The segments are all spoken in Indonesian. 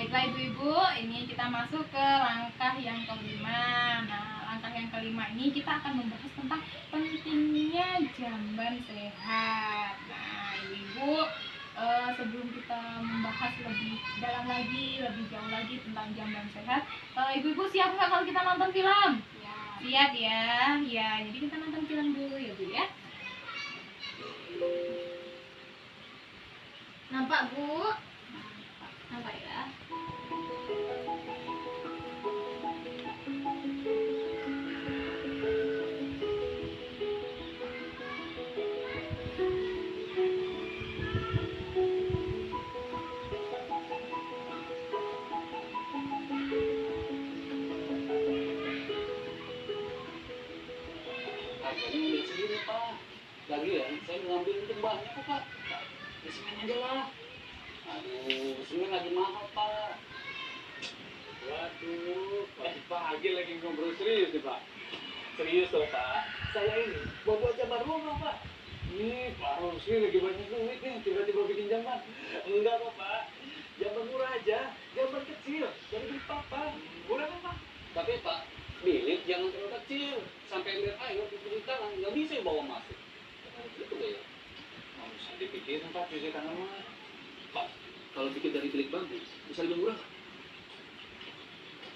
Baiklah ibu-ibu, ini kita masuk ke langkah yang kelima. Nah, langkah yang kelima ini kita akan membahas tentang pentingnya jamban sehat. Nah, ibu-ibu, sebelum kita membahas lebih dalam lagi, lebih jauh lagi tentang jamban sehat, ibu-ibu siap nggak kalau kita nonton film? Ya. Siap ya? Ya, jadi kita nonton film dulu ya Bu ya. Nampak Bu? Nampak ya? Harganya udah segini Pak. Lagian saya ngambil untuk banyak kok Pak. Di semen aja lah. Aduh, semen lagi mahal Pak. Waduh, pagi lagi ngobrol serius nih Pak. Serius loh Pak. Saya ini mau buat jamban rumah Pak. Nih Pak Rosi lagi banyak duit nih, tiba-tiba bikin jamban. Enggak kok Pak, jamban murah aja, jamban kecil, dari beli Papa. Murah kan Pak? Tapi Pak, bilik jangan terlalu kecil. Sampai ember air di tangan, nggak bisa bawa masuk. Gitu ya. Nggak usah dipikirin Pak, cuci tangan mah. Pak, kalau bikin dari bilik bambu, bisa lebih murah.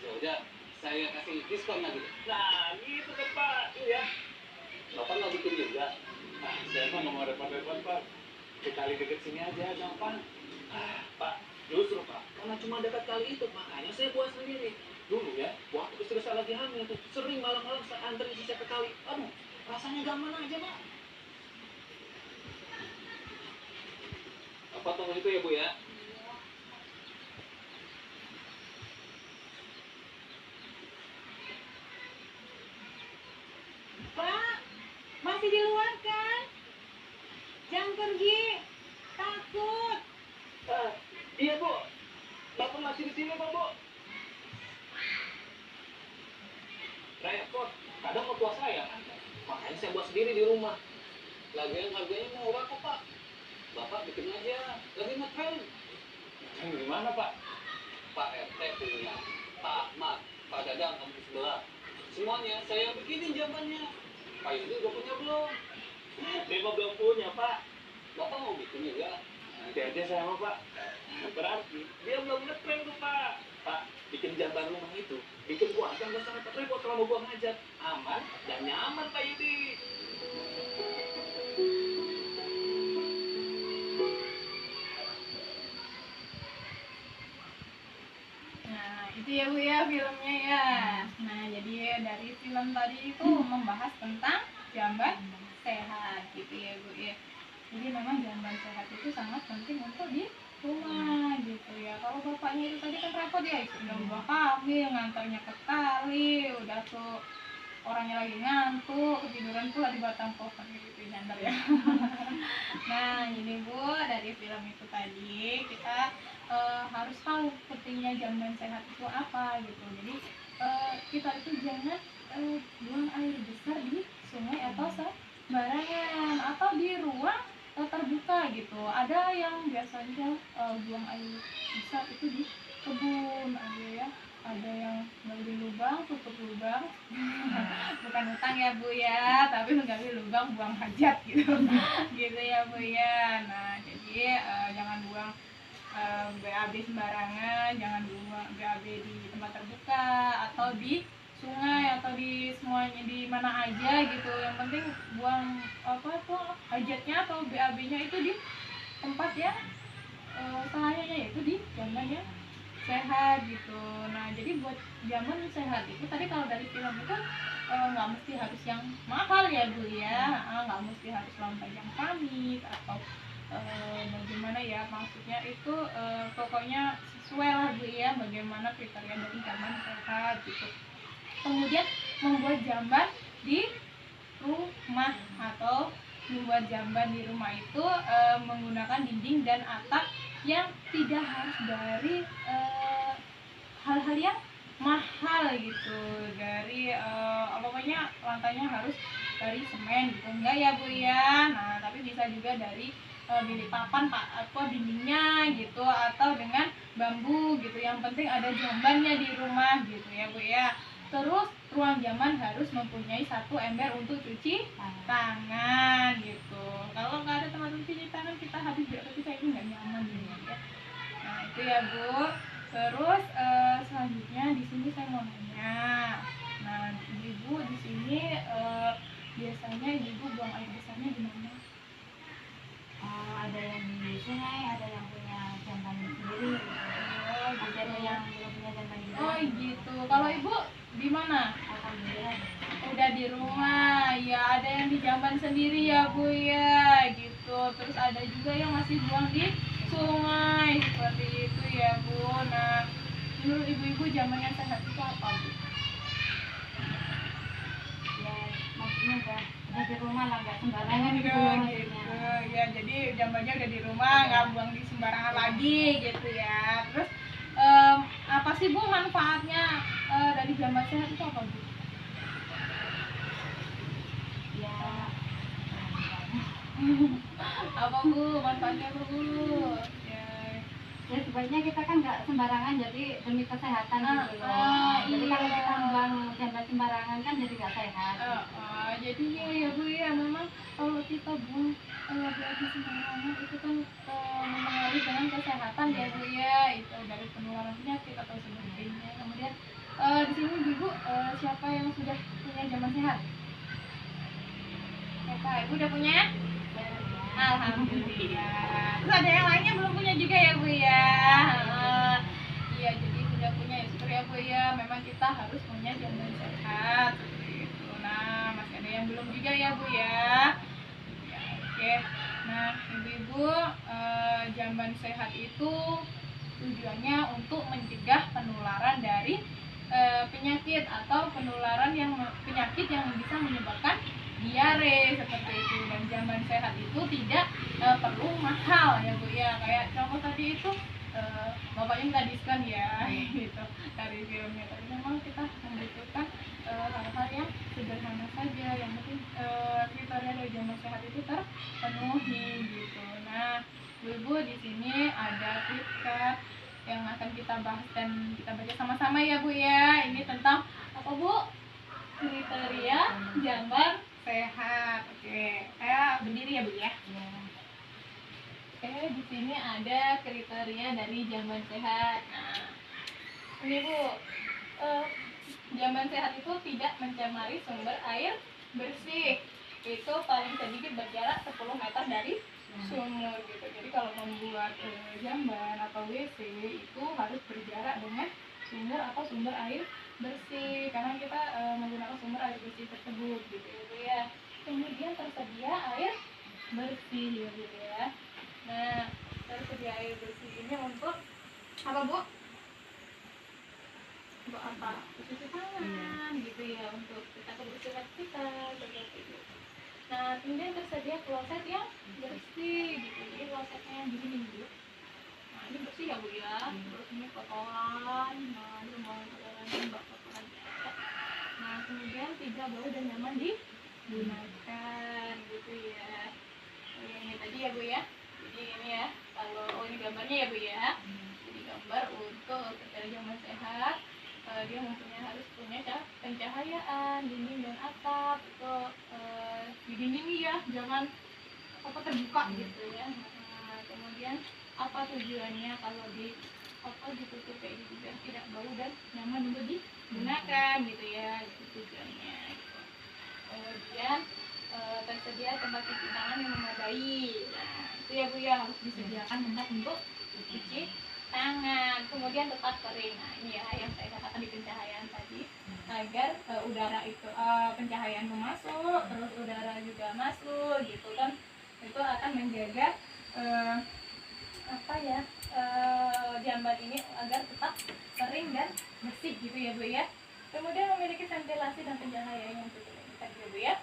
Ya udah, saya kasih diskon lagi. Nah, gitu kan Pak. Iya. Bapak nggak bikin juga. Nah, saya mah nggak mau repot-repot Pak. Sekali deket sini aja, gampang. Pak, justru Pak, karena cuma dekat kali itu, makanya saya buat sendiri. Dulu ya, waktu istri saya lagi hamil tuh, sering malam-malam saya anterin si saya ke kali. Aduh, rasanya gampang aja Pak. Bapak tunggu itu ya Bu ya. Pak, masih di luar kan? Jangan pergi, takut. Iya Bu, Bapak masih di sini Pak Bu. Repot, kadang mertua saya, makanya saya buat sendiri di rumah. Lagian harganya murah kok Pak. Bapak bikin aja, lagi ngetren. Gimana Pak? Pak RT punya, Pak Ahmad, Pak Dadang kamu sebelah. Semuanya saya bikinin jambannya. Pak Yudi udah punya belum? Dia mah belum punya Pak. Bapak mau bikin juga? Nanti aja saya mau Pak. Berarti dia belum ngetren tuh Pak. Pak, bikin jamban rumah itu, bikin keluarga nggak usah repot-repot kalau mau buang hajat. Aman dan nyaman Pak Yudi. Nah, itu ya Bu ya filmnya ya. Nah, jadi dari film tadi itu membahas tentang jamban sehat gitu ya Bu ya. Jadi memang jamban sehat itu sangat penting untuk di rumah gitu ya. Kalau bapaknya itu tadi kan repot ya, udah dua kali ngantarnya ke kali, udah tuh orangnya lagi ngantuk, ketiduran pula di batang pohon gitu nyandar ya. Nah, ini Bu, dari film itu tadi kita harus tahu pentingnya jamban sehat itu apa gitu. Jadi kita itu jangan buang air besar di sungai atau sembarangan atau di ruang terbuka gitu. Ada yang biasanya buang air besar itu di kebun, ada ya. Ada yang gali lubang, tutup lubang. Bukan utang ya Bu ya, tapi menggali lubang buang hajat gitu. Gitu ya Bu ya. Nah, jadi jangan buang BAB sembarangan, jangan buang BAB di tempat terbuka atau di sungai atau di semuanya di mana aja gitu. Yang penting buang apa tuh hajatnya atau BAB-nya itu di tempat ya sahayanya, yaitu di jamban yang sehat gitu. Nah, jadi buat jamban sehat itu tadi kalau dari film itu nggak mesti harus yang mahal ya Bu ya, nggak mesti harus lantai yang keramik atau bagaimana ya, maksudnya itu pokoknya sesuai lah Bu ya bagaimana kriteria dari jamban sehat gitu. Kemudian membuat jamban di rumah atau membuat jamban di rumah itu menggunakan dinding dan atap yang tidak harus dari hal-hal yang mahal gitu, dari pokoknya lantainya harus dari semen gitu, enggak ya Bu ya. Nah, tapi bisa juga dari bilik papan dindingnya gitu, atau dengan bambu gitu, yang penting ada jambannya di rumah gitu ya Bu ya. Terus ruang jamban harus mempunyai 1 ember untuk cuci tangan gitu. Kalau nggak ada tempat cuci tangan, kita habis beraktivitas itu nggak nyaman gitu ya. Nah itu ya Bu. Terus selanjutnya di sini saya mau nanya. Nah ibu di sini biasanya ibu buang air besarnya di mana? Ada yang di sungai, ada yang punya jamban sendiri, ada yang belum punya jamban juga. Oh gitu. Kalau ibu di mana? Alhamdulillah. Udah di rumah. Ya ada yang di jamban sendiri ya Bu ya gitu. Terus ada juga yang masih buang di sungai seperti itu ya Bu. Nah menurut ibu-ibu jamban yang sehat itu apa Bu? Ya maksudnya udah di rumah lah, nggak sembarangan gitu Ya, loh gitu. maksudnya. Ya jadi jambannya udah di rumah, nggak buang di sembarangan lagi gitu ya. Terus apa sih Bu manfaatnya dari jamban sehat itu apa Bu? Ya Apa Bu manfaatnya apa Bu? Ya. ya sebaiknya kita kan nggak sembarangan, jadi demi kesehatan gitu loh. Jadi Iya. kalau kita buang jamban sembarangan kan jadi nggak sehat. Jadi ya Bu ya memang kalau kita buang berarti sembarangan itu kan mempengaruhi dengan kesehatan ya Bu ya, itu dari penularan penyakit atau sebagainya. Kemudian di sini ibu siapa yang sudah punya jamban sehat? Kakak, ibu udah punya? Alhamdulillah. Terus ada yang lainnya belum punya juga ya Bu ya? Iya jadi sudah punya ya syukur ya Bu ya. Memang kita harus punya jamban sehat seperti itu. Nah masih ada yang belum juga ya Bu ya. Ya, oke. Nah ibu-ibu jamban sehat itu tujuannya untuk mencegah penularan dari penyakit atau penyakit yang bisa menyebabkan diare seperti itu. Dan jamban sehat itu tidak perlu mahal ya Bu ya, kayak contoh tadi itu bapaknya tadiskan ya gitu dari filmnya. Tapi memang kita membutuhkan hal-hal yang sederhana saja, yang penting kriteria dari jamban sehat itu terpenuhi gitu. Nah ibu di sini ada flipchart yang akan kita bahas dan kita baca sama-sama ya Bu ya. Ini tentang apa Bu? Kriteria jamban sehat. Oke, saya berdiri ya Bu ya. Oke, di sini ada kriteria dari jamban sehat. Nah, ini Bu, jamban sehat itu tidak mencemari sumber air bersih. Itu paling sedikit berjarak 10 meter dari sumur gitu. Jadi kalau membuat jamban atau WC itu harus berjarak dengan sumur atau sumber air bersih, karena kita menggunakan sumber air bersih tersebut gitu ya Bu ya. Kemudian tersedia air bersih ya Bu ya. Nah tersedia air bersih ini untuk apa Bu? Untuk apa? Cuci tangan gitu ya, untuk kita kebersihan kita seperti itu. Nah kemudian tersedia kloset yang bersih gitu. Jadi klosetnya yang gini dulu. Nah ini bersih ya Bu ya. Terus ini kotoran. Nah ini mau kotoran mbak kotoran ya. Nah kemudian tidak bau dan nyaman digunakan gitu ya. Ini tadi ya Bu ya. Jadi ini ya, kalau ini gambarnya ya Bu ya. Jadi gambar untuk kriteria jamban sehat, dia harus punya pencahayaan dinding dan atap itu di dinding ya, jangan terbuka gitu ya. Nah, kemudian apa tujuannya kalau ditutup kayak gitu, biar tidak bau dan nyaman untuk digunakan gitu ya, itu tujuannya gitu. Kemudian tersedia tempat cuci tangan yang memadai. Nah itu ya Bu ya, harus disediakan tempat untuk cuci tangan. Kemudian tetap kering. Nah ini ya yang saya katakan di pencahayaan tadi, agar udara itu pencahayaan masuk, terus udara juga masuk gitu kan, itu akan menjaga jamban ini agar tetap kering dan bersih gitu ya Bu ya. Kemudian memiliki ventilasi dan pencahayaan yang cukup tadi ya Bu ya.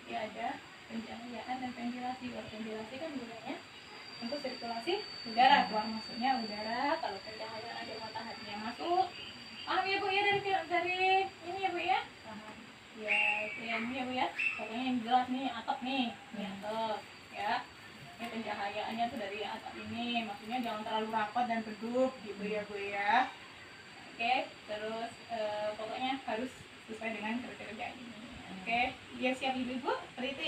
Jadi ada pencahayaan dan ventilasi. Kalau ventilasi kan gunanya untuk sirkulasi udara, keluar masuknya udara. Kalau pencahayaan ada mataharinya masuk. Paham ya Bu ya dari ini ya Bu ya? Paham. Ya, itu ya Bu ya. Pokoknya yang jelas nih atap nih, ini atap ya. Ini ini, maksudnya jangan terlalu rapat dan redup gitu ya Bu ya. Oke, terus pokoknya harus sesuai dengan kriteria ini. Oke, ya siap ibu-ibu, seperti itu.